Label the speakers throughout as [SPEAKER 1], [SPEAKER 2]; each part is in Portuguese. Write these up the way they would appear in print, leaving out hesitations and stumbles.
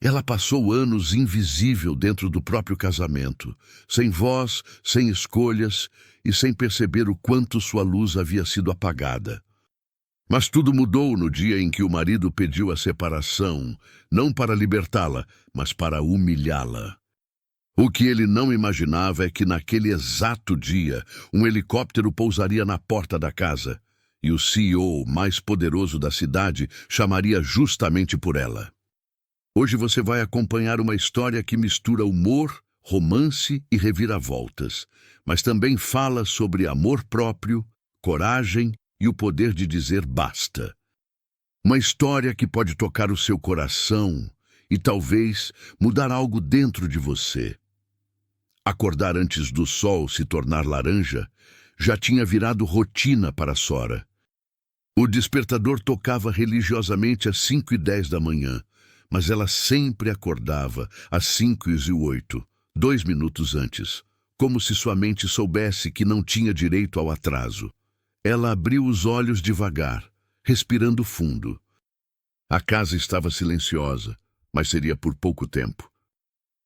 [SPEAKER 1] Ela passou anos invisível dentro do próprio casamento, sem voz, sem escolhas e sem perceber o quanto sua luz havia sido apagada. Mas tudo mudou no dia em que o marido pediu a separação, não para libertá-la, mas para humilhá-la. O que ele não imaginava é que naquele exato dia, um helicóptero pousaria na porta da casa, e o CEO mais poderoso da cidade chamaria justamente por ela. Hoje você vai acompanhar uma história que mistura humor, romance e reviravoltas, mas também fala sobre amor próprio, coragem e o poder de dizer basta. Uma história que pode tocar o seu coração e talvez mudar algo dentro de você. Acordar antes do sol se tornar laranja já tinha virado rotina para Sora. O despertador tocava religiosamente às 5h10 da manhã, mas ela sempre acordava às 5h08, 2 minutos antes, como se sua mente soubesse que não tinha direito ao atraso. Ela abriu os olhos devagar, respirando fundo. A casa estava silenciosa, mas seria por pouco tempo.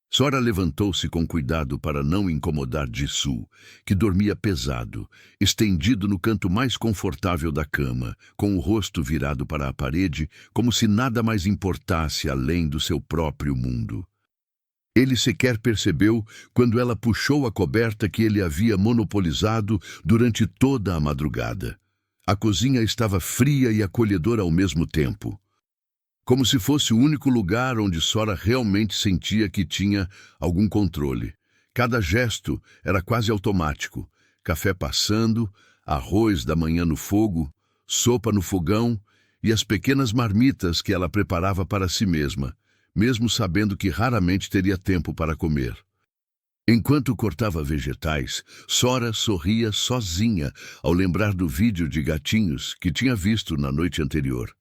[SPEAKER 1] Sora levantou-se com cuidado para não incomodar Jisoo, que dormia pesado, estendido no canto mais confortável da cama, com o rosto virado para a parede, como se nada mais importasse além do seu próprio mundo. Ele sequer percebeu quando ela puxou a coberta que ele havia monopolizado durante toda a madrugada. A cozinha estava fria e acolhedora ao mesmo tempo, como se fosse o único lugar onde Sora realmente sentia que tinha algum controle. Cada gesto era quase automático. Café passando, arroz da manhã no fogo, sopa no fogão e as pequenas marmitas que ela preparava para si mesma, mesmo sabendo que raramente teria tempo para comer. Enquanto cortava vegetais, Sora sorria sozinha ao lembrar do vídeo de gatinhos que tinha visto na noite anterior.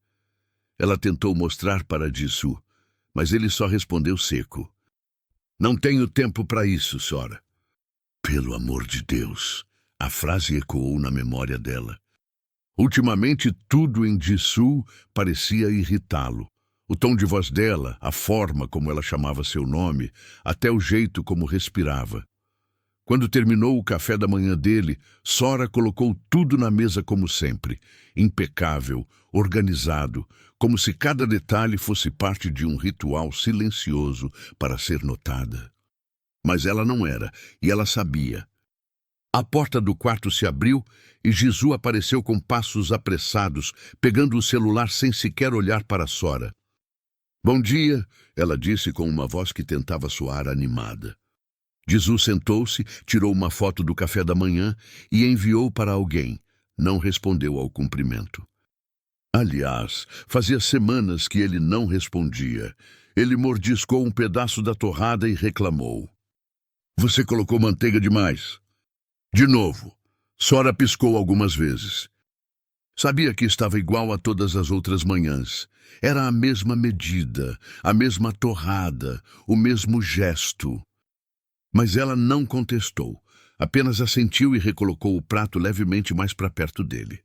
[SPEAKER 1] Ela tentou mostrar para Jisoo, mas ele só respondeu seco. Não tenho tempo para isso, Sora. Pelo amor de Deus, a frase ecoou na memória dela. Ultimamente, tudo em Jisoo parecia irritá-lo. O tom de voz dela, a forma como ela chamava seu nome, até o jeito como respirava. Quando terminou o café da manhã dele, Sora colocou tudo na mesa como sempre, impecável, organizado, como se cada detalhe fosse parte de um ritual silencioso para ser notada. Mas ela não era, e ela sabia. A porta do quarto se abriu e Jisoo apareceu com passos apressados, pegando o celular sem sequer olhar para Sora. Bom dia, ela disse com uma voz que tentava soar animada. Jisoo sentou-se, tirou uma foto do café da manhã e enviou para alguém. Não respondeu ao cumprimento. Aliás, fazia semanas que ele não respondia. Ele mordiscou um pedaço da torrada e reclamou. Você colocou manteiga demais. De novo. Sora piscou algumas vezes. Sabia que estava igual a todas as outras manhãs. Era a mesma medida, a mesma torrada, o mesmo gesto. Mas ela não contestou, apenas assentiu e recolocou o prato levemente mais para perto dele.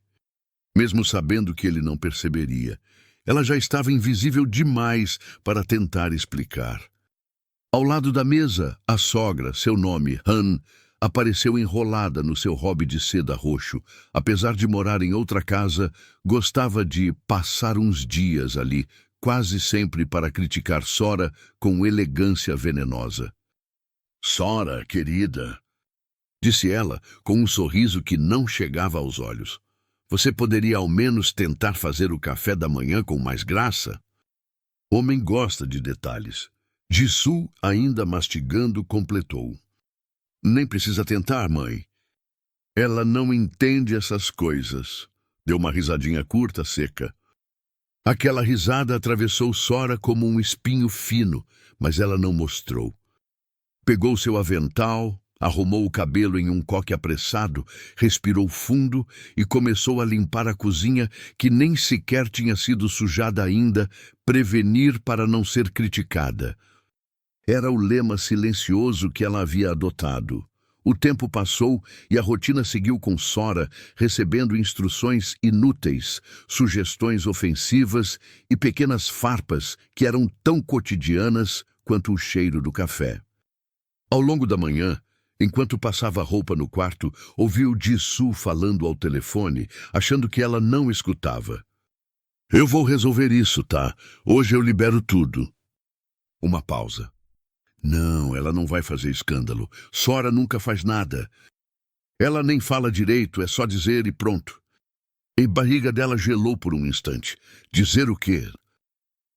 [SPEAKER 1] Mesmo sabendo que ele não perceberia, ela já estava invisível demais para tentar explicar. Ao lado da mesa, a sogra, seu nome, Han, apareceu enrolada no seu hobby de seda roxo. Apesar de morar em outra casa, gostava de passar uns dias ali, quase sempre para criticar Sora com elegância venenosa. Sora, querida, disse ela, com um sorriso que não chegava aos olhos. Você poderia ao menos tentar fazer o café da manhã com mais graça? Homem gosta de detalhes. Jisoo, ainda mastigando, completou. Nem precisa tentar, mãe. Ela não entende essas coisas. Deu uma risadinha curta, seca. Aquela risada atravessou Sora como um espinho fino, mas ela não mostrou. Pegou seu avental, arrumou o cabelo em um coque apressado, respirou fundo e começou a limpar a cozinha que nem sequer tinha sido sujada ainda, prevenir para não ser criticada. Era o lema silencioso que ela havia adotado. O tempo passou e a rotina seguiu com Sora, recebendo instruções inúteis, sugestões ofensivas e pequenas farpas que eram tão cotidianas quanto o cheiro do café. Ao longo da manhã, enquanto passava roupa no quarto, ouviu Jisoo falando ao telefone, achando que ela não escutava. Eu vou resolver isso, tá? Hoje eu libero tudo. Uma pausa. Não, ela não vai fazer escândalo. Sora nunca faz nada. Ela nem fala direito, é só dizer e pronto. E a barriga dela gelou por um instante. Dizer o quê?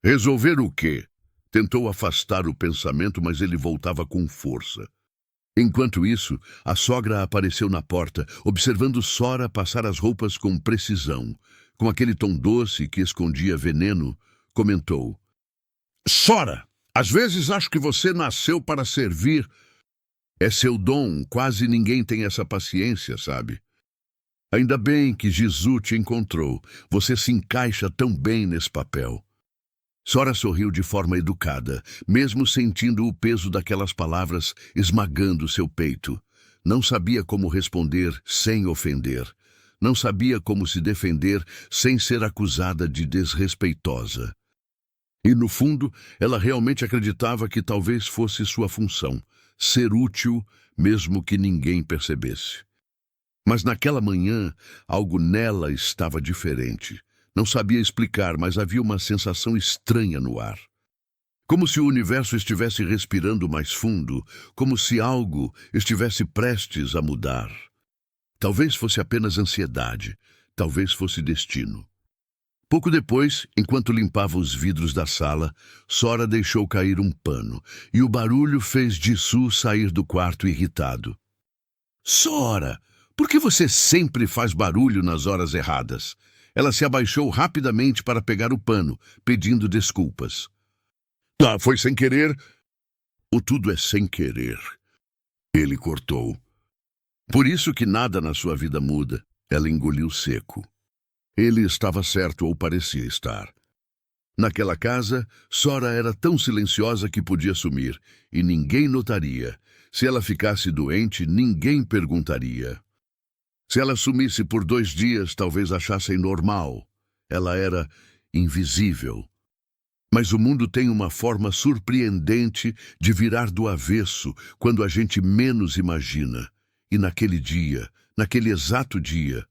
[SPEAKER 1] Resolver o quê? Tentou afastar o pensamento, mas ele voltava com força. Enquanto isso, a sogra apareceu na porta, observando Sora passar as roupas com precisão. Com aquele tom doce que escondia veneno, comentou: Sora, às vezes acho que você nasceu para servir. É seu dom, quase ninguém tem essa paciência, sabe? Ainda bem que Jisoo te encontrou. Você se encaixa tão bem nesse papel. Sora sorriu de forma educada, mesmo sentindo o peso daquelas palavras esmagando seu peito. Não sabia como responder sem ofender. Não sabia como se defender sem ser acusada de desrespeitosa. E, no fundo, ela realmente acreditava que talvez fosse sua função, ser útil, mesmo que ninguém percebesse. Mas naquela manhã, algo nela estava diferente. Não sabia explicar, mas havia uma sensação estranha no ar. Como se o universo estivesse respirando mais fundo, como se algo estivesse prestes a mudar. Talvez fosse apenas ansiedade, talvez fosse destino. Pouco depois, enquanto limpava os vidros da sala, Sora deixou cair um pano, e o barulho fez Jisoo sair do quarto irritado. Sora, por que você sempre faz barulho nas horas erradas? Ela se abaixou rapidamente para pegar o pano, pedindo desculpas. Foi sem querer. O tudo é sem querer. Ele cortou. Por isso que nada na sua vida muda. Ela engoliu seco. Ele estava certo, ou parecia estar. Naquela casa, Sora era tão silenciosa que podia sumir, e ninguém notaria. Se ela ficasse doente, ninguém perguntaria. Se ela sumisse por 2 dias, talvez achassem normal. Ela era invisível. Mas o mundo tem uma forma surpreendente de virar do avesso quando a gente menos imagina. E naquele dia, naquele exato dia,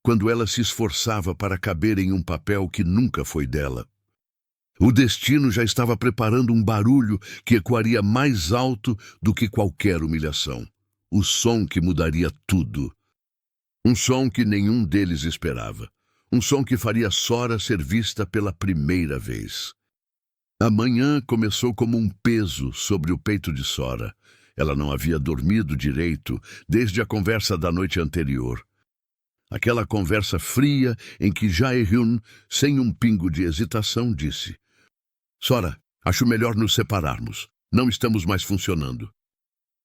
[SPEAKER 1] quando ela se esforçava para caber em um papel que nunca foi dela, o destino já estava preparando um barulho que ecoaria mais alto do que qualquer humilhação. O som que mudaria tudo. Um som que nenhum deles esperava. Um som que faria Sora ser vista pela primeira vez. A manhã começou como um peso sobre o peito de Sora. Ela não havia dormido direito desde a conversa da noite anterior. Aquela conversa fria em que Jae-hyun, sem um pingo de hesitação, disse: Sora, acho melhor nos separarmos. Não estamos mais funcionando.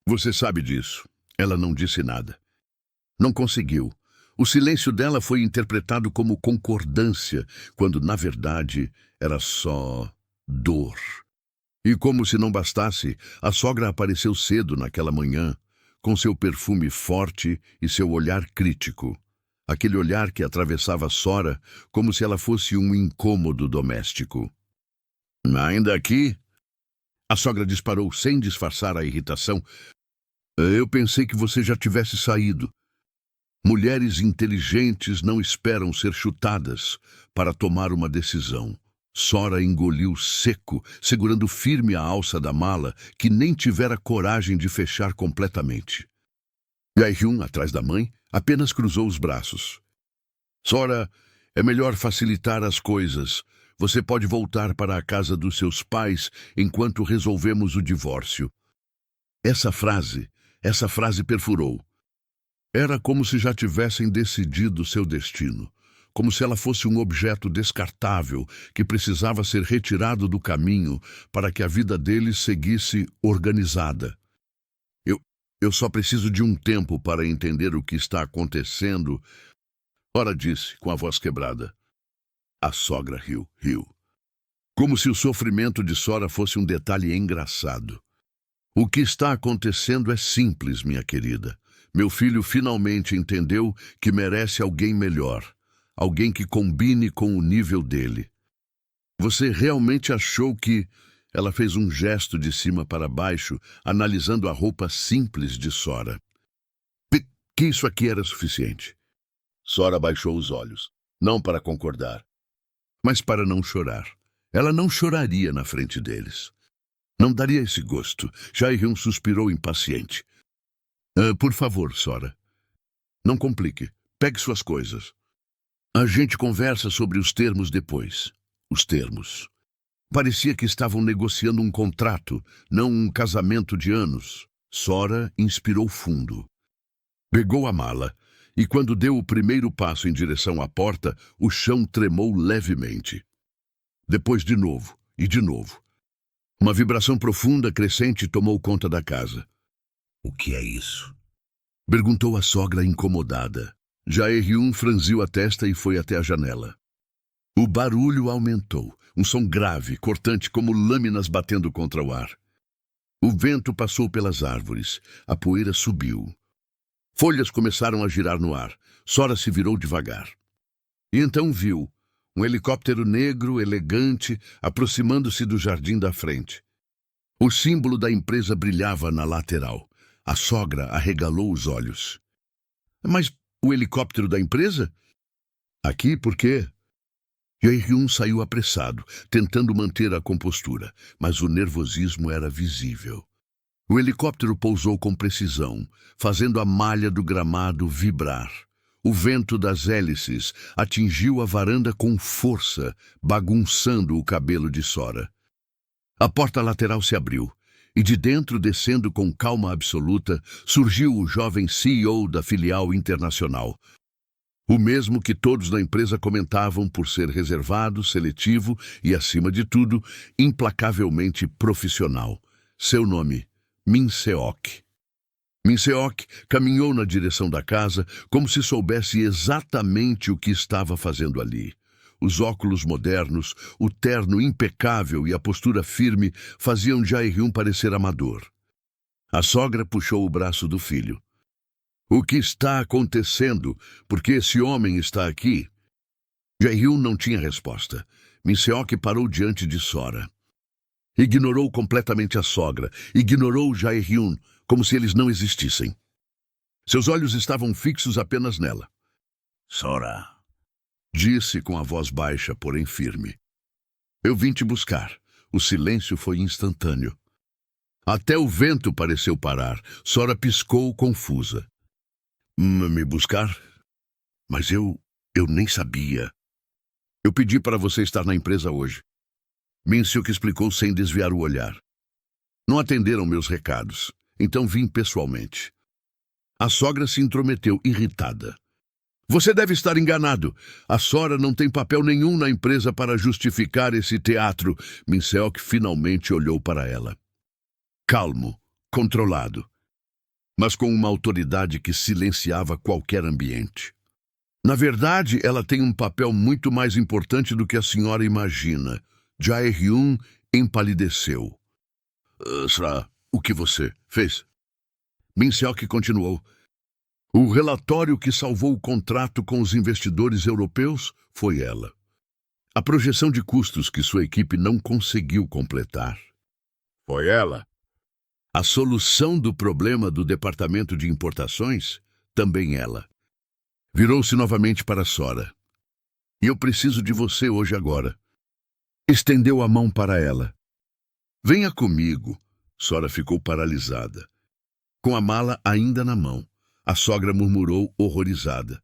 [SPEAKER 1] Você sabe disso. Ela não disse nada. Não conseguiu. O silêncio dela foi interpretado como concordância, quando, na verdade, era só dor. E como se não bastasse, a sogra apareceu cedo naquela manhã, com seu perfume forte e seu olhar crítico. Aquele olhar que atravessava Sora como se ela fosse um incômodo doméstico. Ainda aqui? A sogra disparou sem disfarçar a irritação. Eu pensei que você já tivesse saído. Mulheres inteligentes não esperam ser chutadas para tomar uma decisão. Sora engoliu seco, segurando firme a alça da mala, que nem tivera coragem de fechar completamente. Jae-hyun, atrás da mãe, apenas cruzou os braços. Sora, é melhor facilitar as coisas. Você pode voltar para a casa dos seus pais enquanto resolvemos o divórcio. Essa frase perfurou. Era como se já tivessem decidido seu destino. Como se ela fosse um objeto descartável que precisava ser retirado do caminho para que a vida deles seguisse organizada. Eu só preciso de um tempo para entender o que está acontecendo. Ora, disse, com a voz quebrada. A sogra riu. Como se o sofrimento de Sora fosse um detalhe engraçado. O que está acontecendo é simples, minha querida. Meu filho finalmente entendeu que merece alguém melhor, alguém que combine com o nível dele. Você realmente achou que... Ela fez um gesto de cima para baixo, analisando a roupa simples de Sora. Que isso aqui era suficiente. Sora baixou os olhos, não para concordar, mas para não chorar. Ela não choraria na frente deles. Não daria esse gosto. Jae-hyun suspirou impaciente. Por favor, Sora. Não complique. Pegue suas coisas. A gente conversa sobre os termos depois. Os termos. Parecia que estavam negociando um contrato, não um casamento de anos. Sora inspirou fundo. Pegou a mala, e quando deu o primeiro passo em direção à porta, o chão tremou levemente. Depois de novo, e de novo. Uma vibração profunda, crescente, tomou conta da casa.
[SPEAKER 2] O que é isso?
[SPEAKER 1] Perguntou a sogra incomodada. Jae-hyun franziu a testa e foi até a janela. O barulho aumentou, um som grave, cortante como lâminas batendo contra o ar. O vento passou pelas árvores, a poeira subiu. Folhas começaram a girar no ar. Sora se virou devagar. E então viu um helicóptero negro, elegante, aproximando-se do jardim da frente. O símbolo da empresa brilhava na lateral. A sogra arregalou os olhos. Mas o helicóptero da empresa? Aqui por quê? Jae-hyun saiu apressado, tentando manter a compostura, mas o nervosismo era visível. O helicóptero pousou com precisão, fazendo a malha do gramado vibrar. O vento das hélices atingiu a varanda com força, bagunçando o cabelo de Sora. A porta lateral se abriu, e de dentro, descendo com calma absoluta, surgiu o jovem CEO da filial internacional. O mesmo que todos na empresa comentavam por ser reservado, seletivo e, acima de tudo, implacavelmente profissional. Seu nome, Min Seok. Min Seok caminhou na direção da casa como se soubesse exatamente o que estava fazendo ali. Os óculos modernos, o terno impecável e a postura firme faziam Jae-hyun parecer amador. A sogra puxou o braço do filho. O que está acontecendo? Por que esse homem está aqui? Jae-hyun não tinha resposta. Min Seok parou diante de Sora. Ignorou completamente a sogra, ignorou Jae-hyun, como se eles não existissem. Seus olhos estavam fixos apenas nela.
[SPEAKER 2] Sora.
[SPEAKER 1] Disse com a voz baixa, porém firme. Eu vim te buscar. O silêncio foi instantâneo. Até o vento pareceu parar. Sora piscou confusa. Me buscar? Mas eu nem sabia. Eu pedi para você estar na empresa hoje. Min Seok explicou sem desviar o olhar. Não atenderam meus recados, então vim pessoalmente. A sogra se intrometeu, irritada. Você deve estar enganado. A Sora não tem papel nenhum na empresa para justificar esse teatro. Min Seok finalmente olhou para ela. Calmo, controlado, mas com uma autoridade que silenciava qualquer ambiente. Na verdade, ela tem um papel muito mais importante do que a senhora imagina. Jae-hyun empalideceu. Será o que você fez? Min Seok continuou. O relatório que salvou o contrato com os investidores europeus foi ela. A projeção de custos que sua equipe não conseguiu completar. Foi ela. A solução do problema do departamento de importações, também ela. Virou-se novamente para Sora. E eu preciso de você hoje agora. Estendeu a mão para ela. Venha comigo. Sora ficou paralisada. Com a mala ainda na mão, a sogra murmurou horrorizada.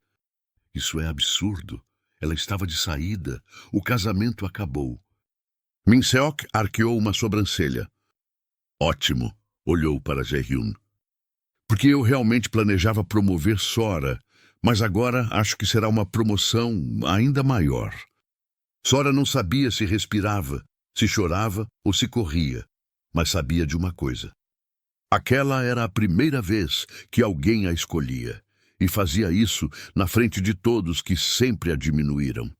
[SPEAKER 1] Isso é absurdo. Ela estava de saída. O casamento acabou. Min Seok arqueou uma sobrancelha. Ótimo. Olhou para Jae-hyun. Porque eu realmente planejava promover Sora, mas agora acho que será uma promoção ainda maior. Sora não sabia se respirava, se chorava ou se corria, mas sabia de uma coisa. Aquela era a primeira vez que alguém a escolhia, e fazia isso na frente de todos que sempre a diminuíram.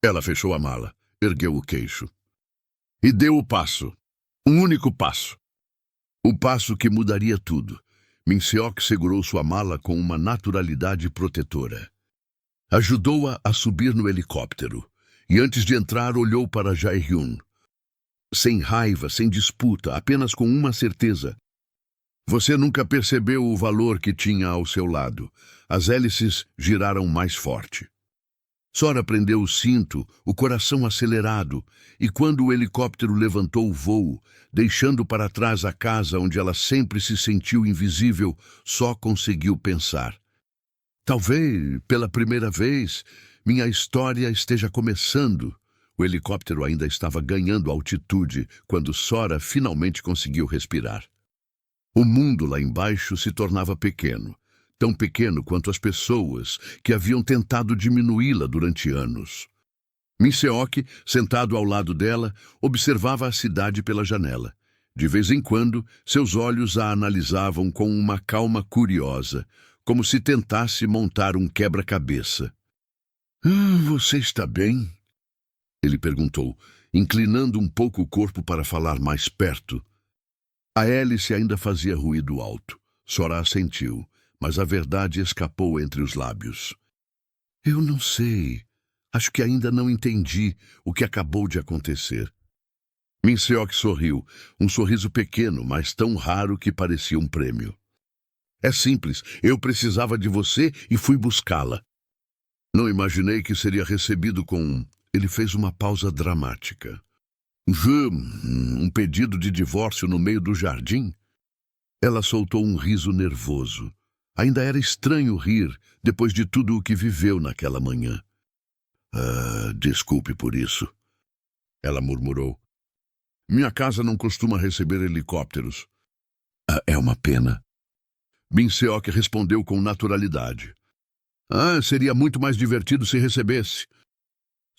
[SPEAKER 1] Ela fechou a mala, ergueu o queixo. E deu o passo. Um único passo. O passo que mudaria tudo. Min-seok segurou sua mala com uma naturalidade protetora. Ajudou-a a subir no helicóptero, e antes de entrar olhou para Jae-hyun. Sem raiva, sem disputa, apenas com uma certeza. Você nunca percebeu o valor que tinha ao seu lado. As hélices giraram mais forte. Sora prendeu o cinto, o coração acelerado, e quando o helicóptero levantou o voo, deixando para trás a casa onde ela sempre se sentiu invisível, só conseguiu pensar. Talvez, pela primeira vez, minha história esteja começando. O helicóptero ainda estava ganhando altitude quando Sora finalmente conseguiu respirar. O mundo lá embaixo se tornava pequeno. Tão pequeno quanto as pessoas que haviam tentado diminuí-la durante anos. Min-seok, sentado ao lado dela, observava a cidade pela janela. De vez em quando, seus olhos a analisavam com uma calma curiosa, como se tentasse montar um quebra-cabeça. Você está bem?" Ele perguntou, inclinando um pouco o corpo para falar mais perto. A hélice ainda fazia ruído alto. Sora assentiu, mas a verdade escapou entre os lábios. "Eu não sei. Acho que ainda não entendi o que acabou de acontecer." Min-seok sorriu, um sorriso pequeno, mas tão raro que parecia um prêmio. "É simples. Eu precisava de você e fui buscá-la. Não imaginei que seria recebido com..." Ele fez uma pausa dramática. Um pedido de divórcio no meio do jardim?" Ela soltou um riso nervoso. Ainda era estranho rir depois de tudo o que viveu naquela manhã. Desculpe por isso." Ela murmurou. "Minha casa não costuma receber helicópteros." É uma pena." Min-seok respondeu com naturalidade. Seria muito mais divertido se recebesse."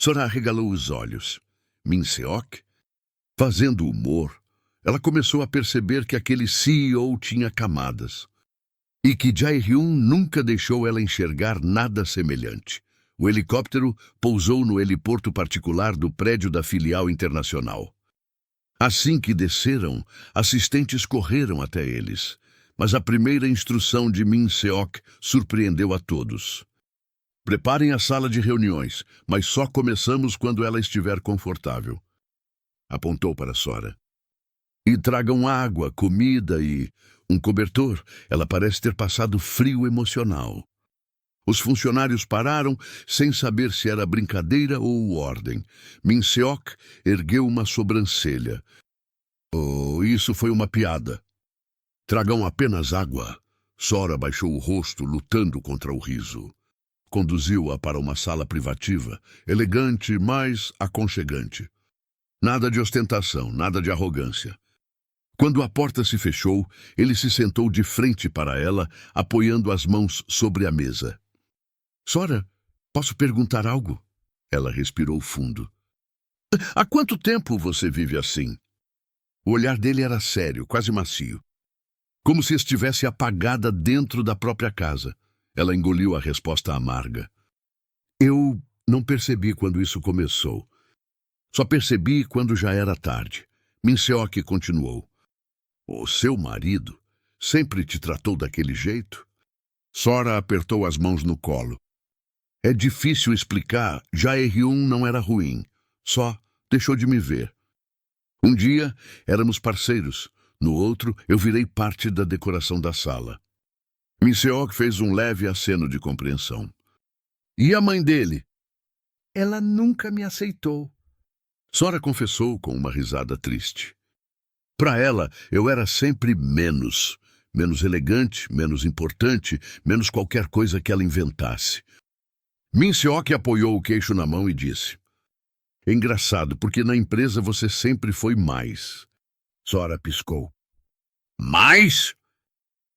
[SPEAKER 1] Sora arregalou os olhos. Min-seok? Fazendo humor, ela começou a perceber que aquele CEO tinha camadas. E que Jae-hyun nunca deixou ela enxergar nada semelhante. O helicóptero pousou no heliporto particular do prédio da filial internacional. Assim que desceram, assistentes correram até eles. Mas a primeira instrução de Min-seok surpreendeu a todos. "Preparem a sala de reuniões, mas só começamos quando ela estiver confortável." Apontou para Sora. "E tragam água, comida e um cobertor. Ela parece ter passado frio emocional." Os funcionários pararam, sem saber se era brincadeira ou ordem. Min-seok ergueu uma sobrancelha. Isso foi uma piada." "Tragam apenas água." Sora baixou o rosto, lutando contra o riso. Conduziu-a para uma sala privativa, elegante, mas aconchegante. Nada de ostentação, nada de arrogância. Quando a porta se fechou, ele se sentou de frente para ela, apoiando as mãos sobre a mesa. "Sora, posso perguntar algo?" Ela respirou fundo. "Há quanto tempo você vive assim?" O olhar dele era sério, quase macio. Como se estivesse apagada dentro da própria casa. Ela engoliu a resposta amarga. "Eu não percebi quando isso começou. Só percebi quando já era tarde." Min-seok continuou. "O seu marido sempre te tratou daquele jeito?" Sora apertou as mãos no colo. "É difícil explicar. Jae-hyun não era ruim. Só deixou de me ver. Um dia éramos parceiros. No outro, eu virei parte da decoração da sala." Min-seok fez um leve aceno de compreensão. "E a mãe dele?" "Ela nunca me aceitou." Sora confessou com uma risada triste. "Para ela, eu era sempre menos. Menos elegante, menos importante, menos qualquer coisa que ela inventasse." Min-seok apoiou o queixo na mão e disse. "Engraçado, porque na empresa você sempre foi mais." Sora piscou. "Mais?"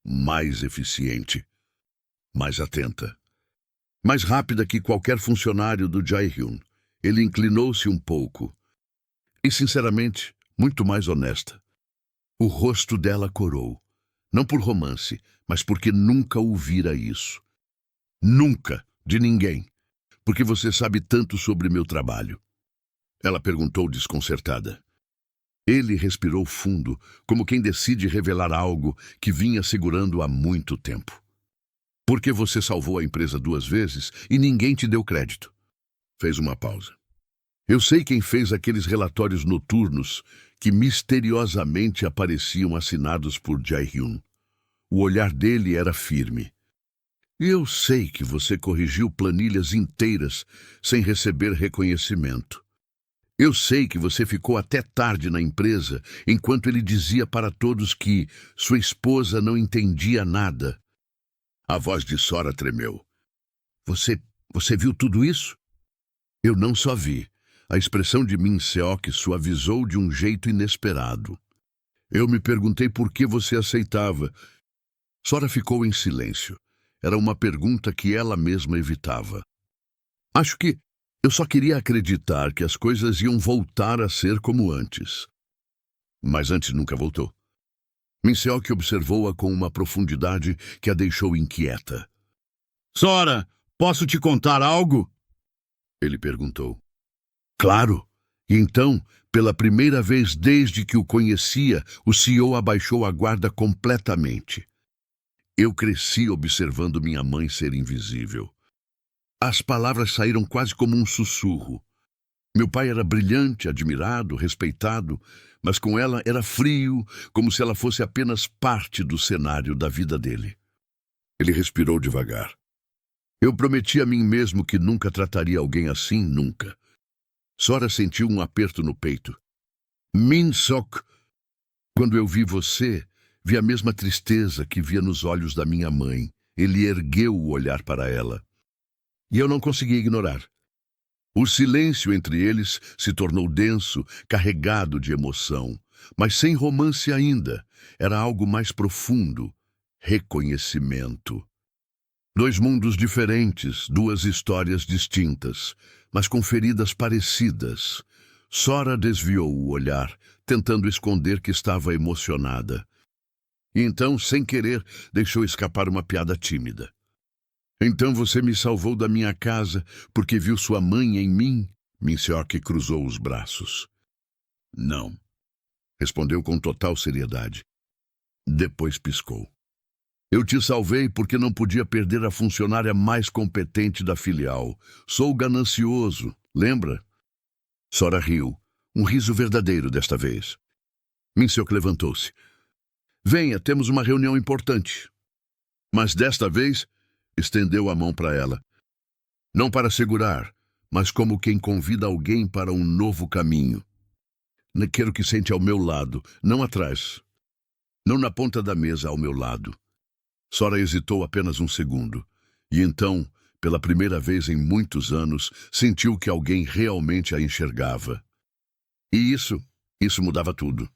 [SPEAKER 1] "Mais eficiente. Mais atenta. Mais rápida que qualquer funcionário do Jae-hyun." Ele inclinou-se um pouco. "E, sinceramente, muito mais honesta." O rosto dela corou. Não por romance, mas porque nunca ouvira isso. "Nunca, de ninguém. Porque você sabe tanto sobre meu trabalho." Ela perguntou desconcertada. Ele respirou fundo, como quem decide revelar algo que vinha segurando há muito tempo. Porque você salvou a empresa 2 vezes e ninguém te deu crédito. Fez uma pausa. Eu sei quem fez aqueles relatórios noturnos que misteriosamente apareciam assinados por Jae-hyun. O olhar dele era firme. E eu sei que você corrigiu planilhas inteiras sem receber reconhecimento. Eu sei que você ficou até tarde na empresa enquanto ele dizia para todos que sua esposa não entendia nada. A voz de Sora tremeu. Você viu tudo isso? Eu não só vi. A expressão de Min Seok suavizou de um jeito inesperado. Eu me perguntei por que você aceitava. Sora ficou em silêncio. Era uma pergunta que ela mesma evitava. Acho que eu só queria acreditar que as coisas iam voltar a ser como antes. Mas antes nunca voltou. Min Seok observou-a com uma profundidade que a deixou inquieta. Sora, posso te contar algo? Ele perguntou. Claro. E então, pela primeira vez desde que o conhecia, o CEO abaixou a guarda completamente. Eu cresci observando minha mãe ser invisível. As palavras saíram quase como um sussurro. Meu pai era brilhante, admirado, respeitado, mas com ela era frio, como se ela fosse apenas parte do cenário da vida dele. Ele respirou devagar. Eu prometi a mim mesmo que nunca trataria alguém assim, nunca. Sora sentiu um aperto no peito. Min Seok, quando eu vi você, vi a mesma tristeza que via nos olhos da minha mãe. Ele ergueu o olhar para ela. E eu não consegui ignorar. O silêncio entre eles se tornou denso, carregado de emoção, mas sem romance ainda. Era algo mais profundo. Reconhecimento. 2 mundos diferentes, 2 histórias distintas, mas com feridas parecidas. Sora desviou o olhar, tentando esconder que estava emocionada. E então, sem querer, deixou escapar uma piada tímida. Então você me salvou da minha casa porque viu sua mãe em mim? Min Seok cruzou os braços. Não, respondeu com total seriedade. Depois piscou. Eu te salvei porque não podia perder a funcionária mais competente da filial. Sou ganancioso, lembra? Sora riu, um riso verdadeiro desta vez. Min Seok levantou-se. Venha, temos uma reunião importante. Mas desta vez, estendeu a mão para ela. Não para segurar, mas como quem convida alguém para um novo caminho. Quero que sente ao meu lado, não atrás. Não na ponta da mesa ao meu lado. Sora hesitou apenas um segundo. E então, pela primeira vez em muitos anos, sentiu que alguém realmente a enxergava. E isso mudava tudo.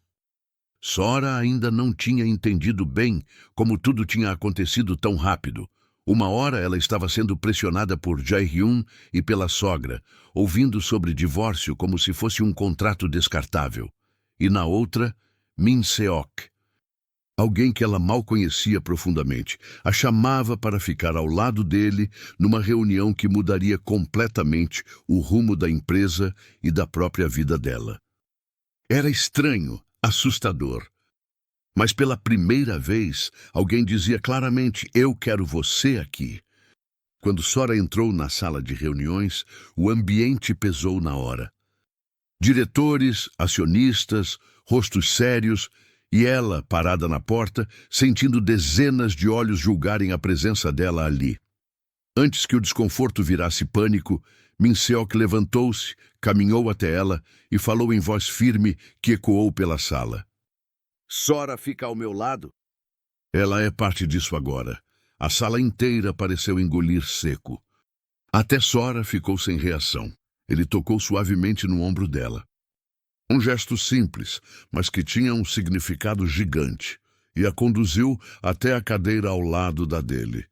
[SPEAKER 1] Sora ainda não tinha entendido bem como tudo tinha acontecido tão rápido. Uma hora ela estava sendo pressionada por Jae-hyun e pela sogra, ouvindo sobre divórcio como se fosse um contrato descartável. E na outra, Min Seok. Alguém que ela mal conhecia profundamente, a chamava para ficar ao lado dele numa reunião que mudaria completamente o rumo da empresa e da própria vida dela. Era estranho, assustador. Mas pela primeira vez, alguém dizia claramente, eu quero você aqui. Quando Sora entrou na sala de reuniões, o ambiente pesou na hora. Diretores, acionistas, rostos sérios, e ela, parada na porta, sentindo dezenas de olhos julgarem a presença dela ali. Antes que o desconforto virasse pânico, Min Seok levantou-se, caminhou até ela e falou em voz firme que ecoou pela sala. Sora fica ao meu lado? Ela é parte disso agora. A sala inteira pareceu engolir seco. Até Sora ficou sem reação. Ele tocou suavemente no ombro dela. Um gesto simples, mas que tinha um significado gigante, e a conduziu até a cadeira ao lado da dele.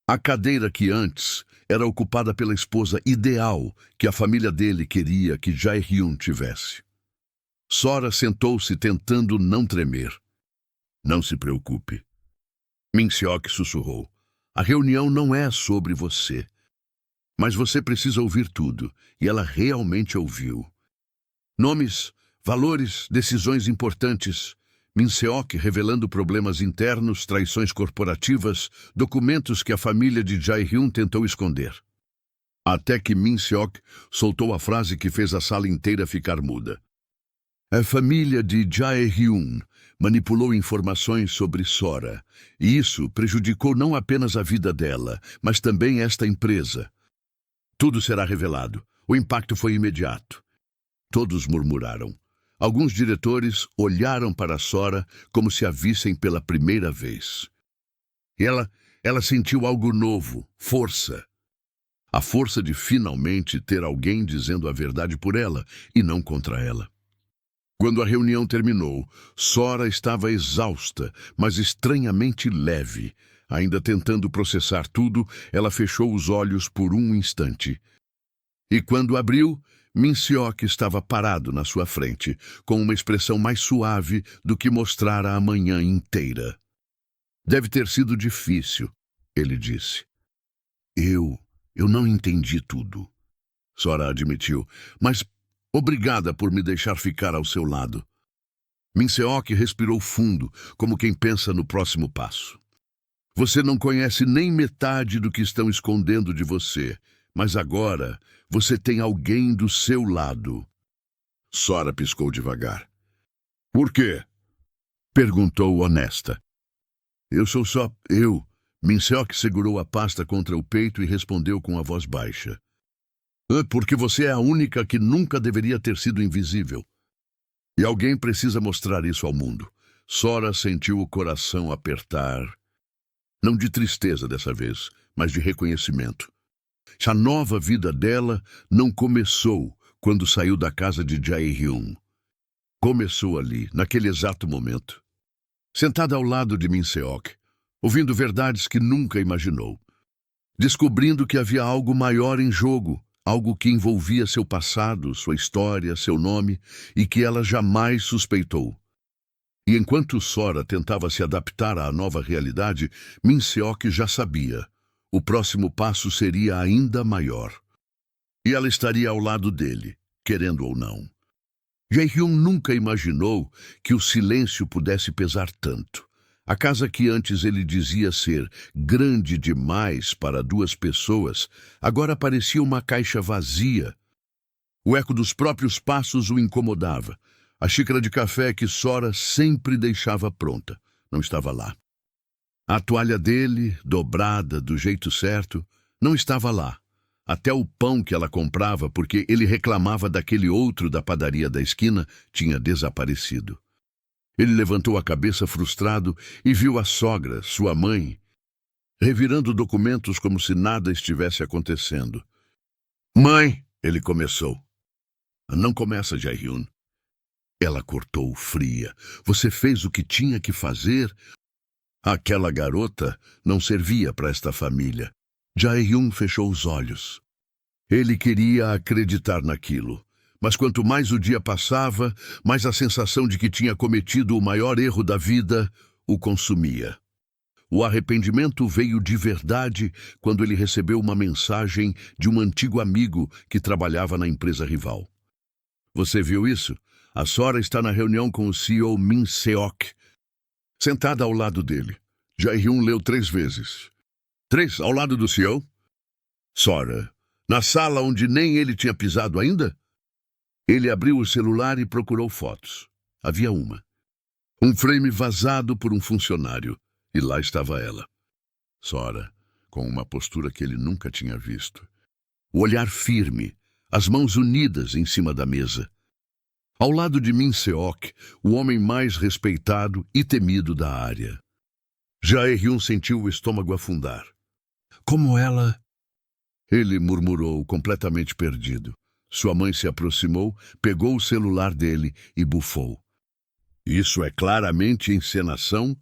[SPEAKER 1] A cadeira que antes era ocupada pela esposa ideal que a família dele queria que Jae-hyun tivesse. Sora sentou-se tentando não tremer. Não se preocupe. Min Seok sussurrou. A reunião não é sobre você. Mas você precisa ouvir tudo, e ela realmente ouviu. Nomes, Valores, decisões importantes. Min Seok revelando problemas internos, traições corporativas, documentos que a família de Jae-hyun tentou esconder. Até que Min Seok soltou a frase que fez a sala inteira ficar muda. A família de Jae-hyun manipulou informações sobre Sora, e isso prejudicou não apenas a vida dela, mas também esta empresa. Tudo será revelado. O impacto foi imediato. Todos murmuraram. Alguns diretores olharam para Sora como se a vissem pela primeira vez. E ela sentiu algo novo, força. A força de finalmente ter alguém dizendo a verdade por ela e não contra ela. Quando a reunião terminou, Sora estava exausta, mas estranhamente leve. Ainda tentando processar tudo, ela fechou os olhos por um instante. E quando abriu, Min Seok estava parado na sua frente, com uma expressão mais suave do que mostrara a manhã inteira. Deve ter sido difícil, ele disse. Eu não entendi tudo, Sora admitiu, mas obrigada por me deixar ficar ao seu lado. Min Seok respirou fundo, como quem pensa no próximo passo. Você não conhece nem metade do que estão escondendo de você, mas agora você tem alguém do seu lado. Sora piscou devagar. Por quê? Perguntou honesta. Eu sou só eu. Min Seok segurou a pasta contra o peito e respondeu com a voz baixa. Porque você é a única que nunca deveria ter sido invisível. E alguém precisa mostrar isso ao mundo. Sora sentiu o coração apertar. Não de tristeza dessa vez, mas de reconhecimento. A nova vida dela não começou quando saiu da casa de Jae-hyun. Começou ali, naquele exato momento. Sentada ao lado de Min Seok, ouvindo verdades que nunca imaginou. Descobrindo que havia algo maior em jogo, algo que envolvia seu passado, sua história, seu nome, e que ela jamais suspeitou. E enquanto Sora tentava se adaptar à nova realidade, Min Seok já sabia. O próximo passo seria ainda maior. E ela estaria ao lado dele, querendo ou não. Jae-hyun nunca imaginou que o silêncio pudesse pesar tanto. A casa que antes ele dizia ser grande demais para duas pessoas, agora parecia uma caixa vazia. O eco dos próprios passos o incomodava. A xícara de café que Sora sempre deixava pronta não estava lá. A toalha dele, dobrada do jeito certo, não estava lá. Até o pão que ela comprava, porque ele reclamava daquele outro da padaria da esquina, tinha desaparecido. Ele levantou a cabeça frustrado e viu a sogra, sua mãe, revirando documentos como se nada estivesse acontecendo. Mãe, ele começou. Não começa, Jae-hyun. Ela cortou fria. Você fez o que tinha que fazer? Aquela garota não servia para esta família. Jae-hyun fechou os olhos. Ele queria acreditar naquilo. Mas quanto mais o dia passava, mais a sensação de que tinha cometido o maior erro da vida o consumia. O arrependimento veio de verdade quando ele recebeu uma mensagem de um antigo amigo que trabalhava na empresa rival. Você viu isso? A Sora está na reunião com o CEO Min Seok. Sentada ao lado dele. Jae-hyun leu 3 vezes. 3 ao lado do CEO? Sora, na sala onde nem ele tinha pisado ainda? Ele abriu o celular e procurou fotos. Havia uma. Um frame vazado por um funcionário. E lá estava ela. Sora, com uma postura que ele nunca tinha visto. O olhar firme, as mãos unidas em cima da mesa. Ao lado de Min Seok, o homem mais respeitado e temido da área. Jae-hyun sentiu o estômago afundar. Como ela... Ele murmurou, completamente perdido. Sua mãe se aproximou, pegou o celular dele e bufou. Isso é claramente encenação?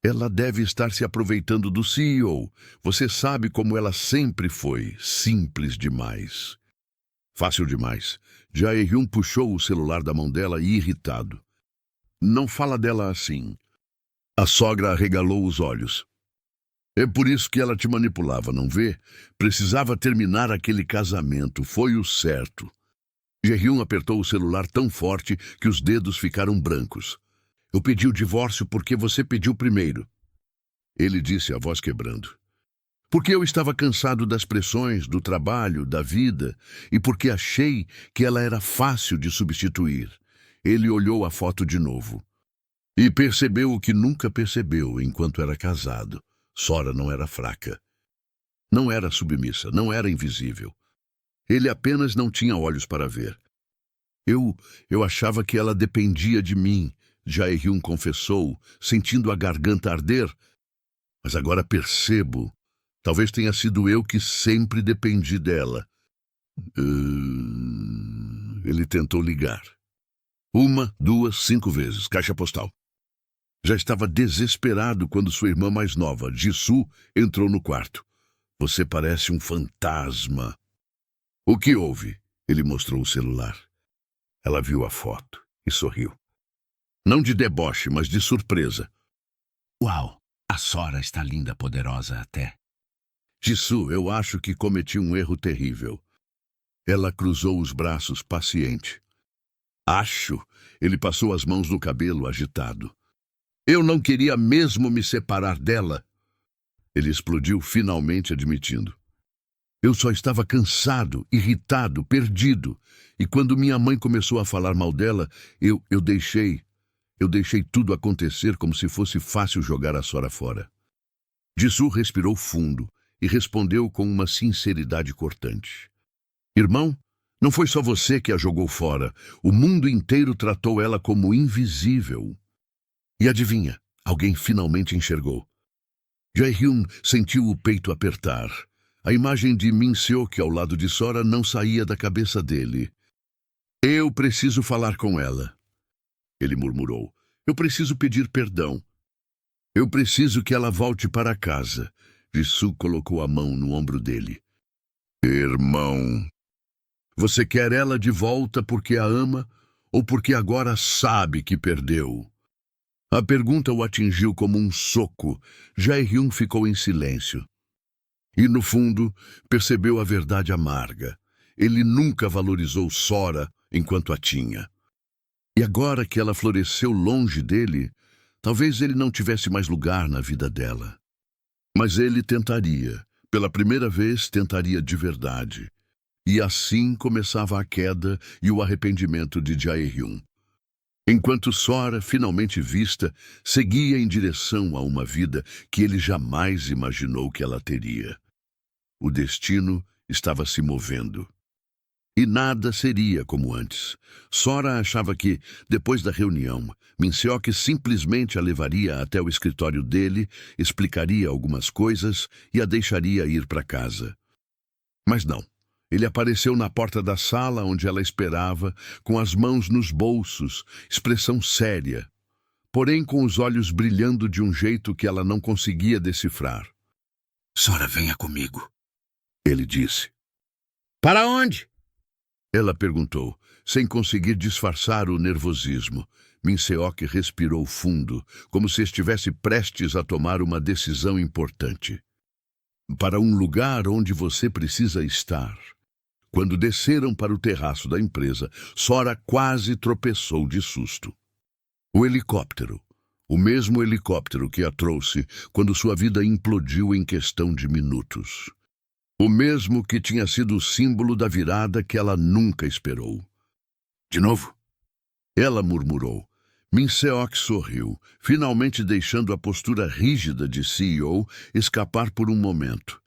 [SPEAKER 1] Ela deve estar se aproveitando do CEO. Você sabe como ela sempre foi, simples demais. Fácil demais. Jae-hyun puxou o celular da mão dela irritado. Não fala dela assim. A sogra arregalou os olhos. É por isso que ela te manipulava, não vê? Precisava terminar aquele casamento, foi o certo. Jae-hyun apertou o celular tão forte que os dedos ficaram brancos. Eu pedi o divórcio porque você pediu primeiro. Ele disse, a voz quebrando. Porque eu estava cansado das pressões, do trabalho, da vida, e porque achei que ela era fácil de substituir. Ele olhou a foto de novo. E percebeu o que nunca percebeu enquanto era casado. Sora não era fraca. Não era submissa, não era invisível. Ele apenas não tinha olhos para ver. Eu achava que ela dependia de mim, Jae-hyun confessou, sentindo a garganta arder. Mas agora percebo. Talvez tenha sido eu que sempre dependi dela. Ele tentou ligar. 1, 2, 5 vezes. Caixa postal. Já estava desesperado quando sua irmã mais nova, Jisoo, entrou no quarto. Você parece um fantasma. O que houve? Ele mostrou o celular. Ela viu a foto e sorriu. Não de deboche, mas de surpresa.
[SPEAKER 2] Uau, a Sora está linda, poderosa até.
[SPEAKER 1] Jisoo, eu acho que cometi um erro terrível. Ela cruzou os braços, paciente. Acho. Ele passou as mãos no cabelo, agitado. Eu não queria mesmo me separar dela. Ele explodiu, finalmente admitindo. Eu só estava cansado, irritado, perdido. E quando minha mãe começou a falar mal dela, eu deixei tudo acontecer como se fosse fácil jogar a Sora fora. Jisoo respirou fundo e respondeu com uma sinceridade cortante. Irmão, não foi só você que a jogou fora. O mundo inteiro tratou ela como invisível. E adivinha, alguém finalmente enxergou. Jae-hyun sentiu o peito apertar. A imagem de Min-seok ao lado de Sora não saía da cabeça dele. Eu preciso falar com ela. Ele murmurou. Eu preciso pedir perdão. Eu preciso que ela volte para casa. Jisoo colocou a mão no ombro dele. Irmão, você quer ela de volta porque a ama ou porque agora sabe que perdeu? A pergunta o atingiu como um soco. Jae-hyun ficou em silêncio. E, no fundo, percebeu a verdade amarga. Ele nunca valorizou Sora enquanto a tinha. E agora que ela floresceu longe dele, talvez ele não tivesse mais lugar na vida dela. Mas ele tentaria. Pela primeira vez, tentaria de verdade. E assim começava a queda e o arrependimento de Jae-hyun. Enquanto Sora, finalmente vista, seguia em direção a uma vida que ele jamais imaginou que ela teria. O destino estava se movendo. E nada seria como antes. Sora achava que, depois da reunião, Min-seok simplesmente a levaria até o escritório dele, explicaria algumas coisas e a deixaria ir para casa. Mas não. Ele apareceu na porta da sala onde ela esperava, com as mãos nos bolsos, expressão séria, porém com os olhos brilhando de um jeito que ela não conseguia decifrar.
[SPEAKER 2] Sora, venha comigo.
[SPEAKER 1] Ele disse.
[SPEAKER 2] Para onde?
[SPEAKER 1] Ela perguntou, sem conseguir disfarçar o nervosismo. Min-seok respirou fundo, como se estivesse prestes a tomar uma decisão importante. Para um lugar onde você precisa estar. Quando desceram para o terraço da empresa, Sora quase tropeçou de susto. O helicóptero, o mesmo helicóptero que a trouxe quando sua vida implodiu em questão de minutos. O mesmo que tinha sido o símbolo da virada que ela nunca esperou. De novo? Ela murmurou. Min-seok sorriu, finalmente deixando a postura rígida de CEO escapar por um momento.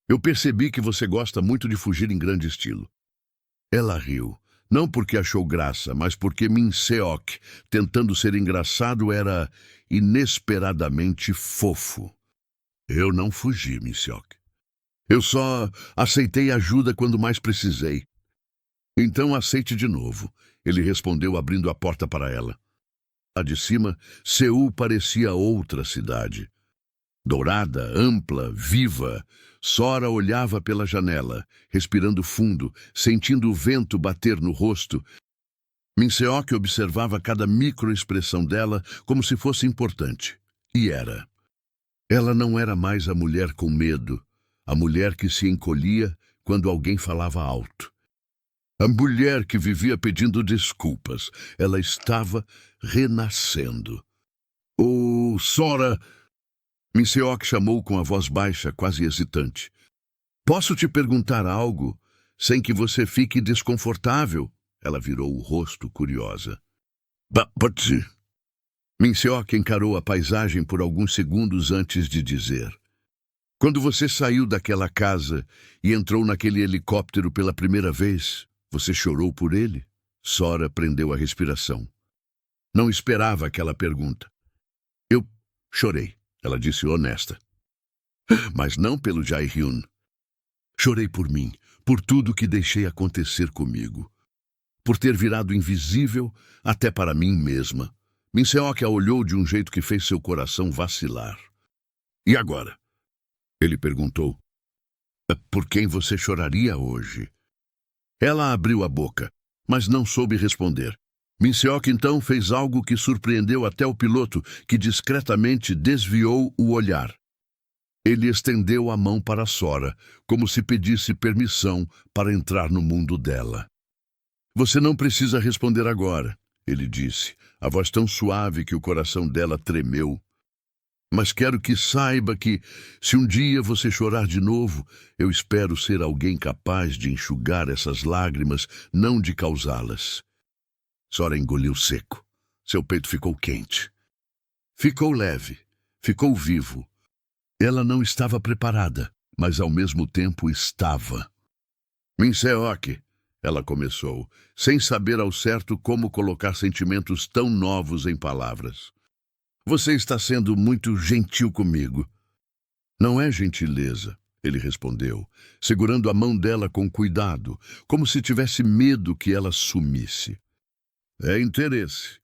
[SPEAKER 1] Eu percebi que você gosta muito de fugir em grande estilo. Ela riu, não porque achou graça, mas porque Min-seok, tentando ser engraçado, era inesperadamente fofo. Eu não fugi, Min-seok. Eu só aceitei ajuda quando mais precisei. Então aceite de novo, ele respondeu abrindo a porta para ela. Lá de cima, Seul parecia outra cidade. Dourada, ampla, viva, Sora olhava pela janela, respirando fundo, sentindo o vento bater no rosto. Min-seok observava cada microexpressão dela como se fosse importante. E era. Ela não era mais a mulher com medo, a mulher que se encolhia quando alguém falava alto. A mulher que vivia pedindo desculpas, ela estava renascendo. "Oh, Sora!" Minseok chamou com a voz baixa, quase hesitante. "Posso te perguntar algo, sem que você fique desconfortável?" Ela virou o rosto, curiosa. Pode ser." Minseok encarou a paisagem por alguns segundos antes de dizer: "Quando você saiu daquela casa e entrou naquele helicóptero pela primeira vez, você chorou por ele?" Sora prendeu a respiração. Não esperava aquela pergunta. "Eu chorei", ela disse honesta. "Mas não pelo Jae-hyun. Chorei por mim, por tudo que deixei acontecer comigo. Por ter virado invisível até para mim mesma." Minseok a olhou de um jeito que fez seu coração vacilar. "E agora?" ele perguntou. "Por quem você choraria hoje?" Ela abriu a boca, mas não soube responder. Minseok então fez algo que surpreendeu até o piloto, que discretamente desviou o olhar. Ele estendeu a mão para Sora, como se pedisse permissão para entrar no mundo dela. "Você não precisa responder agora", ele disse, a voz tão suave que o coração dela tremeu. "Mas quero que saiba que, se um dia você chorar de novo, eu espero ser alguém capaz de enxugar essas lágrimas, não de causá-las." Sora engoliu seco. Seu peito ficou quente. Ficou leve. Ficou vivo. Ela não estava preparada, mas ao mesmo tempo estava. "Minseok", ela começou, sem saber ao certo como colocar sentimentos tão novos em palavras. "Você está sendo muito gentil comigo." "Não é gentileza", ele respondeu, segurando a mão dela com cuidado, como se tivesse medo que ela sumisse. "É interesse."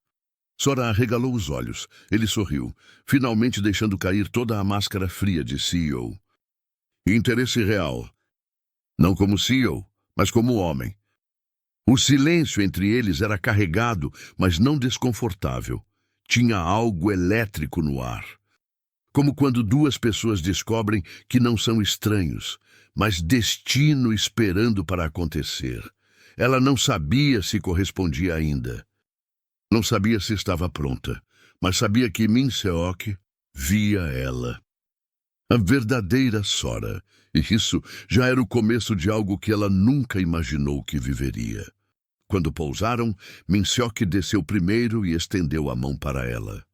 [SPEAKER 1] Sora arregalou os olhos. Ele sorriu, finalmente deixando cair toda a máscara fria de CEO. "Interesse real. Não como CEO, mas como homem." O silêncio entre eles era carregado, mas não desconfortável. Tinha algo elétrico no ar. Como quando duas pessoas descobrem que não são estranhos, mas destino esperando para acontecer. Ela não sabia se correspondia ainda. Não sabia se estava pronta, mas sabia que Minseok via ela. A verdadeira Sora, e isso já era o começo de algo que ela nunca imaginou que viveria. Quando pousaram, Minseok desceu primeiro e estendeu a mão para ela.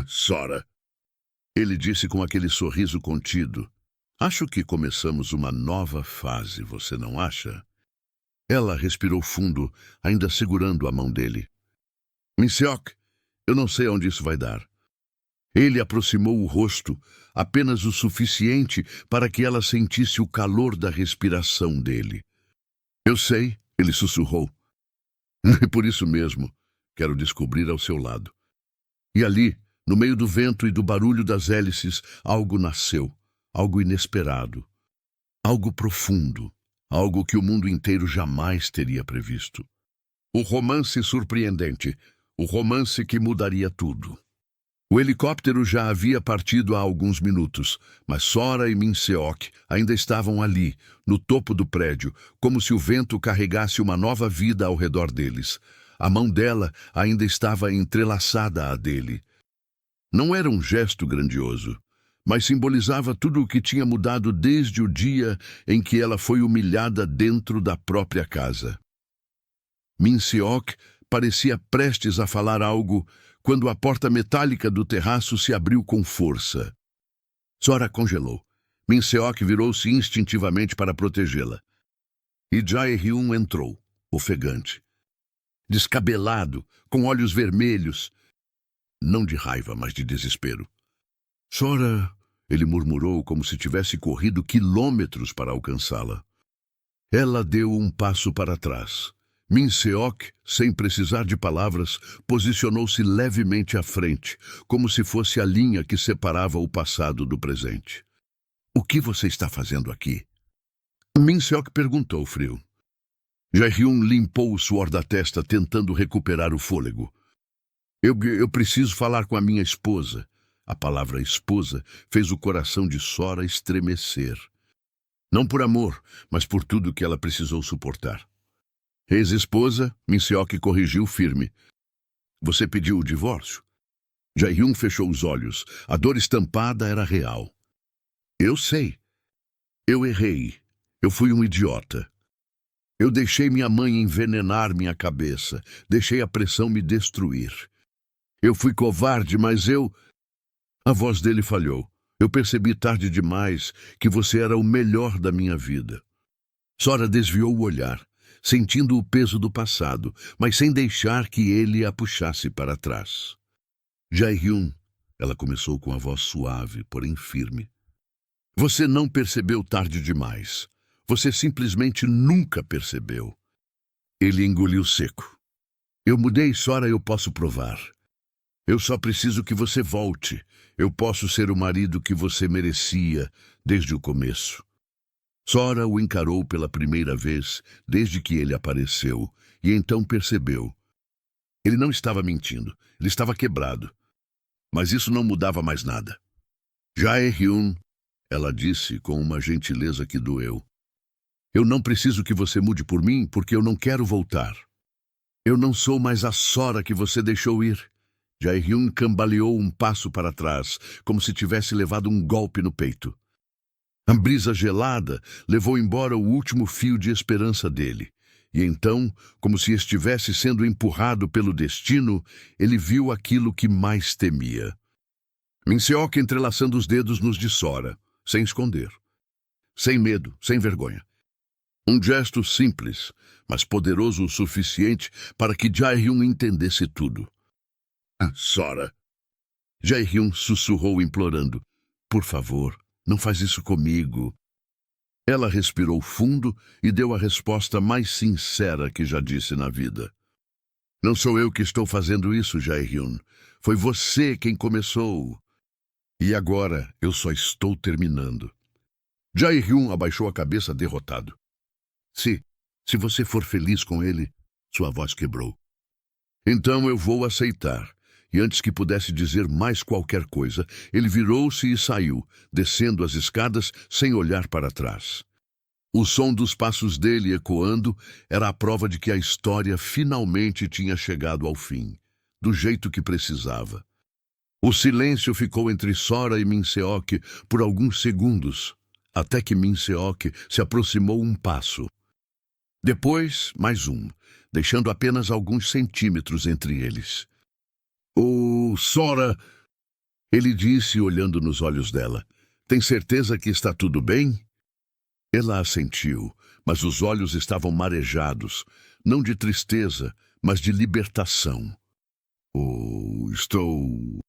[SPEAKER 1] "Sora", ele disse com aquele sorriso contido, "acho que começamos uma nova fase, você não acha?" Ela respirou fundo, ainda segurando a mão dele. "Minseok, eu não sei onde isso vai dar." Ele aproximou o rosto, apenas o suficiente para que ela sentisse o calor da respiração dele. "Eu sei", ele sussurrou. "E por isso mesmo, quero descobrir ao seu lado." E ali, no meio do vento e do barulho das hélices, algo nasceu, algo inesperado, algo profundo, algo que o mundo inteiro jamais teria previsto. O romance surpreendente, o romance que mudaria tudo. O helicóptero já havia partido há alguns minutos, mas Sora e Minseok ainda estavam ali, no topo do prédio, como se o vento carregasse uma nova vida ao redor deles. A mão dela ainda estava entrelaçada à dele. Não era um gesto grandioso, mas simbolizava tudo o que tinha mudado desde o dia em que ela foi humilhada dentro da própria casa. Minseok parecia prestes a falar algo quando a porta metálica do terraço se abriu com força. Sora congelou. Minseok virou-se instintivamente para protegê-la. E Jae-hyun entrou, ofegante. Descabelado, com olhos vermelhos. Não de raiva, mas de desespero. "Sora", ele murmurou como se tivesse corrido quilômetros para alcançá-la. Ela deu um passo para trás. Minseok, sem precisar de palavras, posicionou-se levemente à frente, como se fosse a linha que separava o passado do presente. "O que você está fazendo aqui?" Minseok perguntou, frio. Jae-hyun limpou o suor da testa, tentando recuperar o fôlego. Eu preciso falar com a minha esposa." A palavra esposa fez o coração de Sora estremecer. Não por amor, mas por tudo que ela precisou suportar. Ex-esposa, Min-seok corrigiu firme. Você pediu o divórcio? Jae-hyun fechou os olhos. A dor estampada era real. Eu sei. Eu errei. Eu fui um idiota. Eu deixei minha mãe envenenar minha cabeça. Deixei a pressão me destruir. Eu fui covarde, mas eu... A voz dele falhou. Eu percebi tarde demais que você era o melhor da minha vida. Sora desviou o olhar, sentindo o peso do passado, mas sem deixar que ele a puxasse para trás. Jae-hyun, ela começou com a voz suave, porém firme. Você não percebeu tarde demais. Você simplesmente nunca percebeu. Ele engoliu seco. Eu mudei, Sora, eu posso provar. Eu só preciso que você volte. Eu posso ser o marido que você merecia desde o começo. Sora o encarou pela primeira vez desde que ele apareceu, e então percebeu. Ele não estava mentindo, ele estava quebrado. Mas isso não mudava mais nada. Jae-hyun, ela disse com uma gentileza que doeu. Eu não preciso que você mude por mim, porque eu não quero voltar. Eu não sou mais a Sora que você deixou ir. Jae-hyun cambaleou um passo para trás, como se tivesse levado um golpe no peito. A brisa gelada levou embora o último fio de esperança dele. E então, como se estivesse sendo empurrado pelo destino, ele viu aquilo que mais temia. Min-seok entrelaçando os dedos nos de Sora, sem esconder. Sem medo, sem vergonha. Um gesto simples, mas poderoso o suficiente para que Jae-hyun entendesse tudo. Sora. Jae-hyun sussurrou implorando. Por favor, não faz isso comigo. Ela respirou fundo e deu a resposta mais sincera que já disse na vida. Não sou eu que estou fazendo isso, Jae-hyun. Foi você quem começou. E agora eu só estou terminando. Jae-hyun abaixou a cabeça derrotado. Se você for feliz com ele, sua voz quebrou. Então eu vou aceitar. E antes que pudesse dizer mais qualquer coisa, ele virou-se e saiu, descendo as escadas sem olhar para trás. O som dos passos dele ecoando era a prova de que a história finalmente tinha chegado ao fim, do jeito que precisava. O silêncio ficou entre Sora e Min-seok por alguns segundos, até que Min-seok se aproximou um passo. Depois, mais um, deixando apenas alguns centímetros entre eles. Sora, ele disse olhando nos olhos dela. Tem certeza que está tudo bem? Ela assentiu, mas os olhos estavam marejados, não de tristeza, mas de libertação. Estou...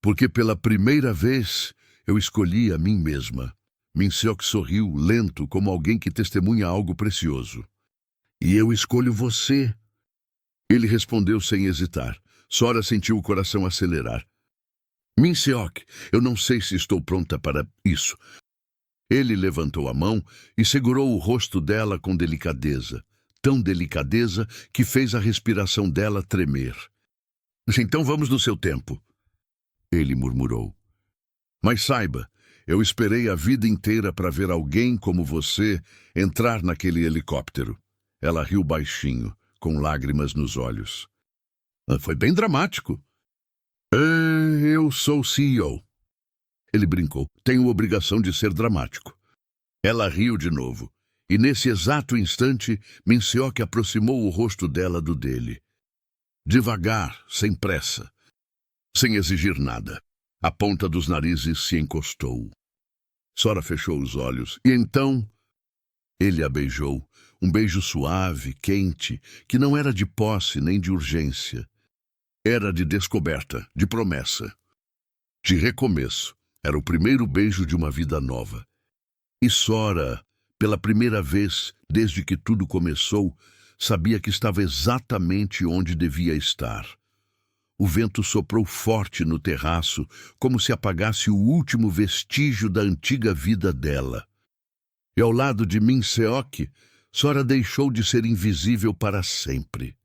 [SPEAKER 1] Porque pela primeira vez eu escolhi a mim mesma. Min-seok sorriu, lento, como alguém que testemunha algo precioso. E eu escolho você. Ele respondeu sem hesitar. Sora sentiu o coração acelerar. Min-seok, eu não sei se estou pronta para isso. Ele levantou a mão e segurou o rosto dela com delicadeza. Tão delicadeza que fez a respiração dela tremer. Então vamos no seu tempo. Ele murmurou. Mas saiba, eu esperei a vida inteira para ver alguém como você entrar naquele helicóptero. Ela riu baixinho, com lágrimas nos olhos. Foi bem dramático. Eu sou o CEO. Ele brincou. Tenho obrigação de ser dramático. Ela riu de novo. E nesse exato instante, Min-seok aproximou o rosto dela do dele. Devagar, sem pressa. Sem exigir nada. A ponta dos narizes se encostou. Sora fechou os olhos. E então... Ele a beijou. Um beijo suave, quente, que não era de posse nem de urgência. Era de descoberta, de promessa. De recomeço. Era o primeiro beijo de uma vida nova. E Sora, pela primeira vez, desde que tudo começou, sabia que estava exatamente onde devia estar. O vento soprou forte no terraço, como se apagasse o último vestígio da antiga vida dela. E ao lado de Min-seok, Sora deixou de ser invisível para sempre.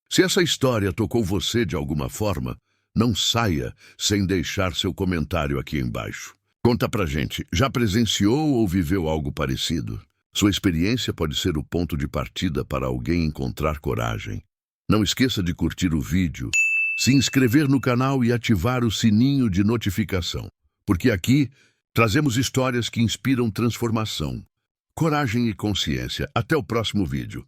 [SPEAKER 1] Se essa história tocou você de alguma forma, não saia sem deixar seu comentário aqui embaixo. Conta pra gente, já presenciou ou viveu algo parecido? Sua experiência pode ser o ponto de partida para alguém encontrar coragem. Não esqueça de curtir o vídeo, se inscrever no canal e ativar o sininho de notificação, porque aqui trazemos histórias que inspiram transformação, coragem e consciência. Até o próximo vídeo.